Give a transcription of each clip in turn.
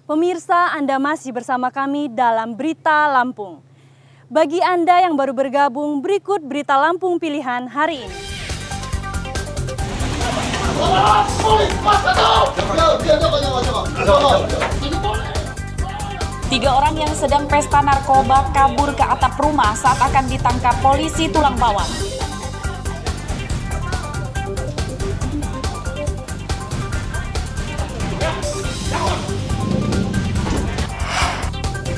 Pemirsa, Anda masih bersama kami dalam Berita Lampung. Bagi Anda yang baru bergabung, berikut Berita Lampung pilihan hari ini. Tiga orang yang sedang pesta narkoba kabur ke atap rumah saat akan ditangkap polisi Tulang Bawang.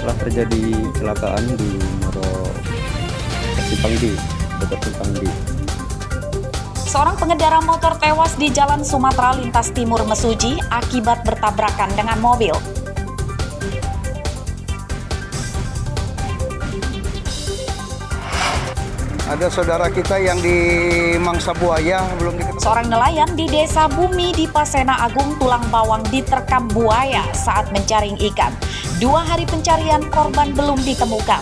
Telah terjadi kecelakaan di Moro Simpangdi, dekat Simpangdi. Seorang pengendara motor tewas di Jalan Sumatera Lintas Timur Mesuji akibat bertabrakan dengan mobil. Ada saudara kita yang di Mangsa Buaya belum diketahui. Seorang nelayan di Desa Bumi di Pasena Agung Tulang Bawang diterkam buaya saat menjaring ikan. 2 hari pencarian, korban belum ditemukan.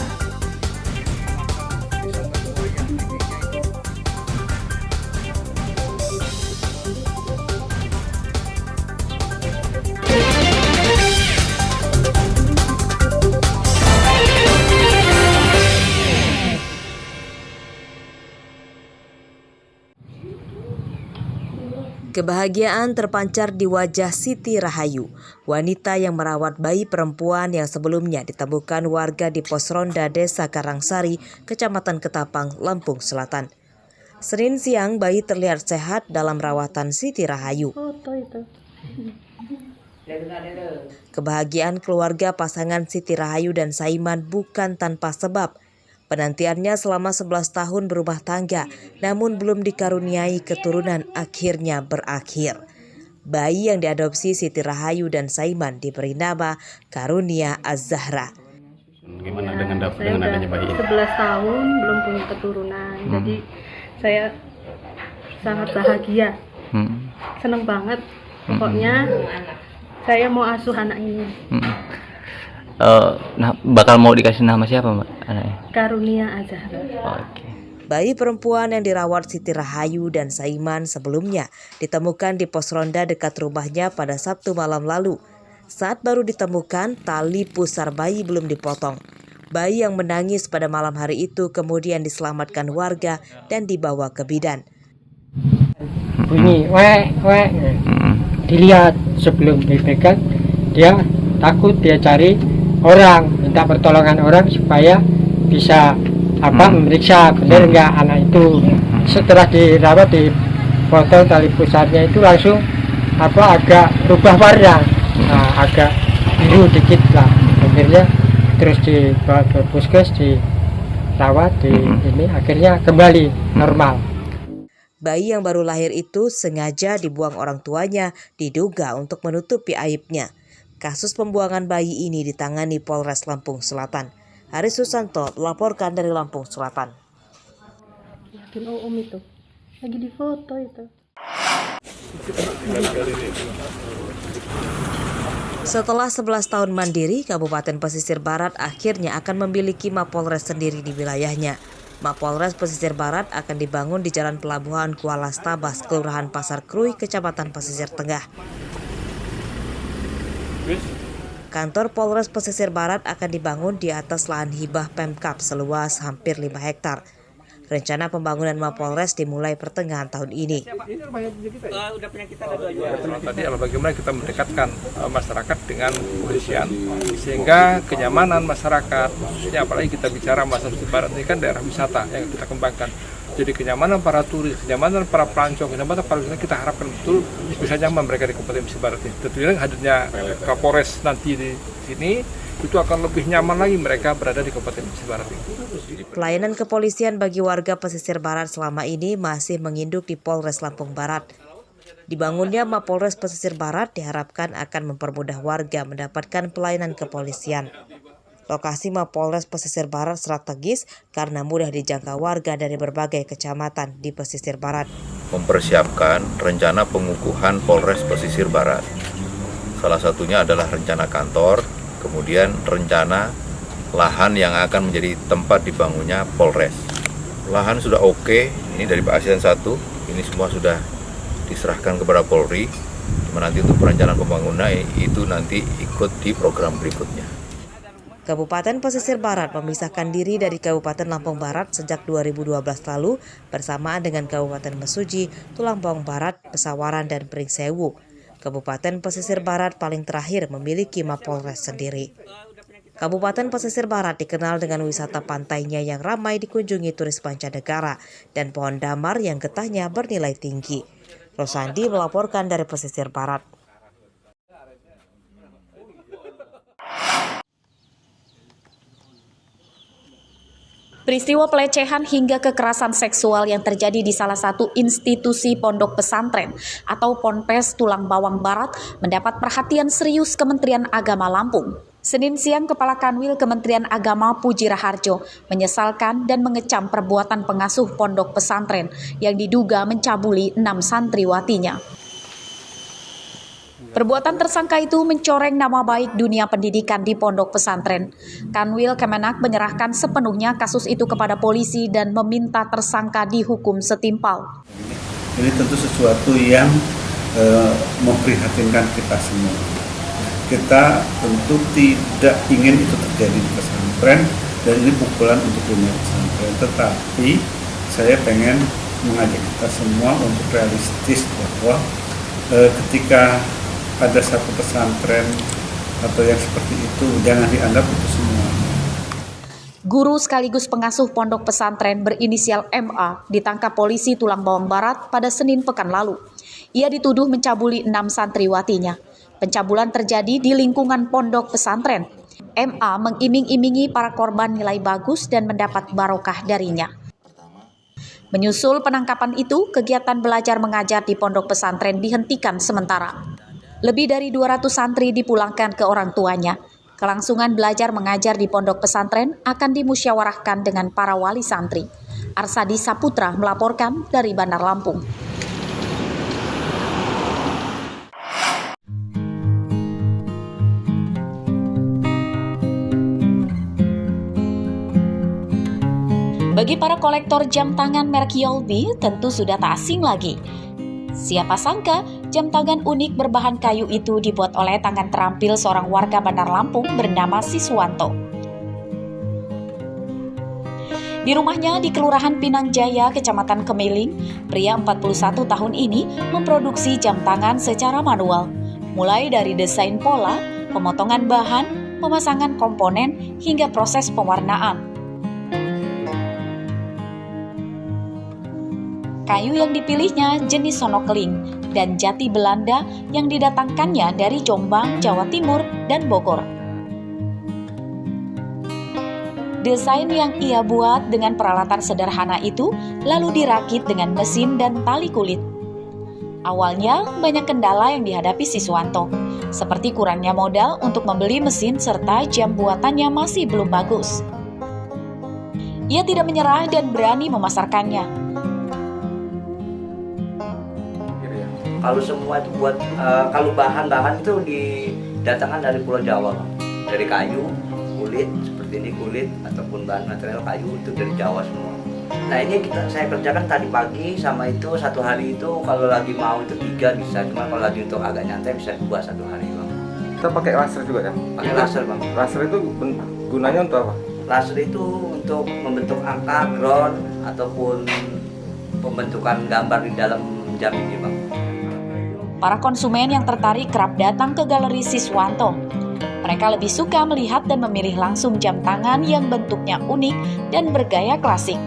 Kebahagiaan terpancar di wajah Siti Rahayu, wanita yang merawat bayi perempuan yang sebelumnya ditemukan warga di pos ronda Desa Karangsari, Kecamatan Ketapang, Lampung Selatan. Senin siang, bayi terlihat sehat dalam rawatan Siti Rahayu. Kebahagiaan keluarga pasangan Siti Rahayu dan Saiman bukan tanpa sebab. Penantiannya selama 11 tahun berumah tangga, namun belum dikaruniai keturunan akhirnya berakhir. Bayi yang diadopsi Siti Rahayu dan Saiman diberi nama Karunia Az-Zahra. Gimana dengan adanya bayi ini? 11 tahun belum punya keturunan, jadi saya sangat bahagia, seneng banget. Pokoknya saya mau asuh anak ini. Nah, bakal mau dikasih nama siapa, Mbak, anaknya? Karunia Az-Zahra. Oke. Bayi perempuan yang dirawat Siti Rahayu dan Saiman sebelumnya ditemukan di pos ronda dekat rumahnya pada Sabtu malam lalu. Saat baru ditemukan, tali pusar bayi belum dipotong. Bayi yang menangis pada malam hari itu kemudian diselamatkan warga dan dibawa ke bidan. Bunyi wek. Dilihat sebelum dipegang, dia takut, dia cari orang, minta pertolongan orang supaya bisa memeriksa benar nggak anak itu. Setelah dirawat, dipotong tali pusarnya itu langsung agak berubah warna, agak biru dikit lah. Akhirnya terus dibawa ke puskes, dirawat, ini akhirnya kembali normal. Bayi yang baru lahir itu sengaja dibuang orang tuanya, diduga untuk menutupi aibnya. Kasus pembuangan bayi ini ditangani Polres Lampung Selatan. Haris Susanto melaporkan dari Lampung Selatan. Itu lagi di foto itu. Setelah 11 tahun mandiri, Kabupaten Pesisir Barat akhirnya akan memiliki Mapolres sendiri di wilayahnya. Mapolres Pesisir Barat akan dibangun di Jalan Pelabuhan Kuala Stabas, Kelurahan Pasar Krui, Kecamatan Pesisir Tengah. Kantor Polres Pesisir Barat akan dibangun di atas lahan hibah Pemkab seluas hampir 5 hektar. Rencana pembangunan Mapolres dimulai pertengahan tahun ini. Tadi adalah bagaimana kita mendekatkan masyarakat dengan kepolisian sehingga kenyamanan masyarakat, khususnya apalagi kita bicara masyarakat Pesisir Barat ini kan daerah wisata yang kita kembangkan. Jadi kenyamanan para turis, kenyamanan para pelancong, kenyamanan para wisata kita harapkan betul bisa nyaman mereka di Kabupaten Pesisir Barat ini. Tentunya hadirnya Kapolres nanti di sini itu akan lebih nyaman lagi mereka berada di Kabupaten Pesisir Barat ini. Pelayanan kepolisian bagi warga Pesisir Barat selama ini masih menginduk di Polres Lampung Barat. Dibangunnya Mapolres Pesisir Barat diharapkan akan mempermudah warga mendapatkan pelayanan kepolisian. Lokasi Mapolres Pesisir Barat strategis karena mudah dijangkau warga dari berbagai kecamatan di Pesisir Barat. Mempersiapkan rencana pengukuhan Polres Pesisir Barat. Salah satunya adalah rencana kantor, kemudian rencana lahan yang akan menjadi tempat dibangunnya Polres. Lahan sudah oke, ini dari Pak Asisten 1, ini semua sudah diserahkan kepada Polri. Cuma nanti untuk perencanaan pembangunan itu nanti ikut di program berikutnya. Kabupaten Pesisir Barat memisahkan diri dari Kabupaten Lampung Barat sejak 2012 lalu bersamaan dengan Kabupaten Mesuji, Tulang Bawang Barat, Pesawaran, dan Pringsewu. Kabupaten Pesisir Barat paling terakhir memiliki Mapolres sendiri. Kabupaten Pesisir Barat dikenal dengan wisata pantainya yang ramai dikunjungi turis mancanegara dan pohon damar yang getahnya bernilai tinggi. Rosandi melaporkan dari Pesisir Barat. Peristiwa pelecehan hingga kekerasan seksual yang terjadi di salah satu institusi pondok pesantren atau Ponpes Tulang Bawang Barat mendapat perhatian serius Kementerian Agama Lampung. Senin siang, Kepala Kanwil Kementerian Agama Puji Raharjo menyesalkan dan mengecam perbuatan pengasuh pondok pesantren yang diduga mencabuli 6 santriwatinya. Perbuatan tersangka itu mencoreng nama baik dunia pendidikan di pondok pesantren. Kanwil Kemenak menyerahkan sepenuhnya kasus itu kepada polisi dan meminta tersangka dihukum setimpal. Ini tentu sesuatu yang memprihatinkan kita semua. Kita tentu tidak ingin itu terjadi di pesantren dan ini pukulan untuk dunia pesantren. Tetapi saya pengen mengajak kita semua untuk realistis bahwa ketika ada satu pesantren atau yang seperti itu, jangan dianggap itu semua. Guru sekaligus pengasuh pondok pesantren berinisial MA ditangkap polisi Tulang Bawang Barat pada Senin pekan lalu. Ia dituduh mencabuli 6 santriwatinya. Pencabulan terjadi di lingkungan pondok pesantren. MA mengiming-imingi para korban nilai bagus dan mendapat barokah darinya. Menyusul penangkapan itu, kegiatan belajar mengajar di pondok pesantren dihentikan sementara. Lebih dari 200 santri dipulangkan ke orang tuanya. Kelangsungan belajar mengajar di pondok pesantren akan dimusyawarahkan dengan para wali santri. Arsadi Saputra melaporkan dari Bandar Lampung. Bagi para kolektor jam tangan merek Yolby tentu sudah tak asing lagi. Siapa sangka jam tangan unik berbahan kayu itu dibuat oleh tangan terampil seorang warga Bandar Lampung bernama Siswanto. Di rumahnya di Kelurahan Pinang Jaya, Kecamatan Kemiling, pria 41 tahun ini memproduksi jam tangan secara manual, mulai dari desain pola, pemotongan bahan, pemasangan komponen, hingga proses pewarnaan. Kayu yang dipilihnya jenis sonokeling dan jati Belanda yang didatangkannya dari Jombang, Jawa Timur, dan Bogor. Desain yang ia buat dengan peralatan sederhana itu lalu dirakit dengan mesin dan tali kulit. Awalnya banyak kendala yang dihadapi Siswanto, seperti kurangnya modal untuk membeli mesin serta jam buatannya masih belum bagus. Ia tidak menyerah dan berani memasarkannya. Kalau semua itu buat, kalau bahan-bahan itu didatangkan dari Pulau Jawa, dari kayu, kulit, seperti ini kulit, ataupun bahan material kayu itu dari Jawa semua. Nah ini saya kerjakan tadi pagi sama itu, satu hari itu kalau lagi mau itu 3 bisa, cuma kalau lagi untuk agak nyantai bisa 2 satu hari bang. Kita pakai laser juga kan? Pakai laser bang. Laser itu gunanya untuk apa? Laser itu untuk membentuk angka, ground, ataupun pembentukan gambar di dalam jam ini bang. Para konsumen yang tertarik kerap datang ke galeri Siswanto. Mereka lebih suka melihat dan memilih langsung jam tangan yang bentuknya unik dan bergaya klasik.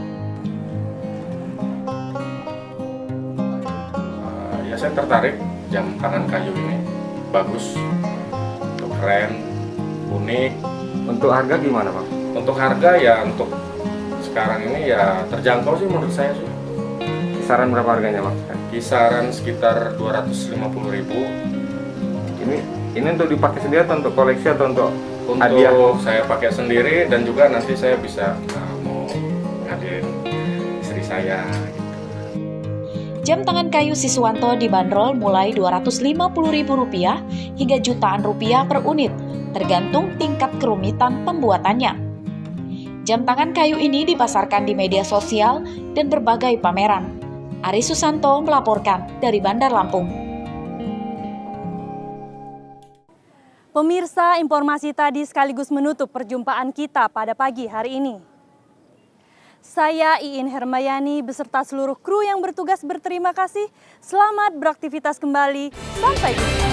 Ya saya tertarik jam tangan kayu ini. Bagus, keren, unik. Untuk harga gimana Pak? Untuk harga ya untuk sekarang ini ya terjangkau sih menurut saya sih. Kisaran berapa harganya Pak? Kisaran sekitar 250.000. Ini untuk dipakai sendiri atau untuk koleksi atau untuk hadiah? Untuk saya pakai sendiri dan juga nanti saya bisa mau ngadain istri saya. Jam tangan kayu Siswanto dibanderol mulai Rp250.000 hingga jutaan rupiah per unit, tergantung tingkat kerumitan pembuatannya. Jam tangan kayu ini dipasarkan di media sosial dan berbagai pameran. Ari Susanto melaporkan dari Bandar Lampung. Pemirsa, informasi tadi sekaligus menutup perjumpaan kita pada pagi hari ini. Saya Iin Hermayani beserta seluruh kru yang bertugas berterima kasih. Selamat beraktivitas kembali. Sampai jumpa.